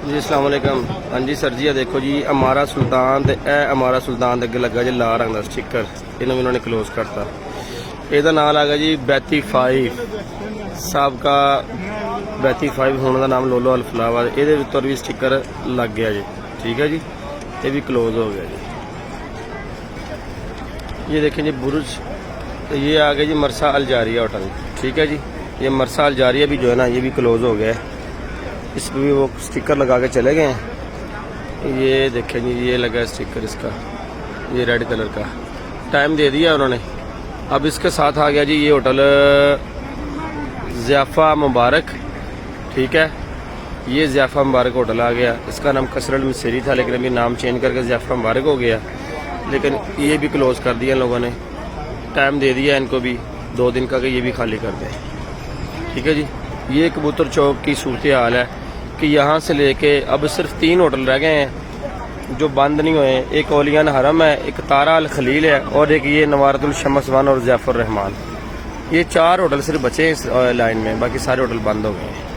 जी अस्सलाम वालेकुम। हाँ जी सर जी, देखो जी अमारा सुल्तान ते ए अमारा सुल्तान अगे लगा जी लाल रंग का स्टिकर, इन्होंने इन्होंने क्लोज करता। ਇਹਦਾ नाम आ गया जी बैती 5 सबका बैती 5 होने का नाम लोलो अल्फ्लावर। ये उत्तर भी स्टिकर लग गया जी, ठीक है जी। ये भी क्लोज हो गया जी। ये देखें जी बुर्ज, ये आ गया जी मरसा अलजारिया होटल, ठीक है जी। ये मरसा अलजारिया भी जो है ना ये भी क्लोज हो गया है, इस पर भी वो स्टिकर लगा के चले गए हैं। ये देखें जी ये लगा है स्टिकर इसका, ये रेड कलर का, टाइम दे दिया उन्होंने। अब इसके साथ आ गया जी ये होटल ज़ियाफ़ा मुबारक, ठीक है। ये ज़ियाफ़ा मुबारक होटल आ गया, इसका नाम कसरल मिसरी था लेकिन अभी नाम चेंज करके ज़ियाफ़ा मुबारक हो गया। लेकिन ये भी क्लोज़ कर दिया लोगों ने, टाइम दे दिया इनको भी 2 दिन का कि ये भी खाली कर दें, ठीक है जी। ये कबूतर चौक की सूरत हाल है कि यहाँ से लेके अब सिर्फ 3 होटल रह गए हैं जो बंद नहीं हुए। एक ओलियान हरम है, एक तारा अल खलील है और एक ये नवारतुल शम्स वन और ज़ैफुर रहमान। ये 4 होटल सिर्फ बचे हैं इस लाइन में, बाकी सारे होटल बंद हो गए हैं।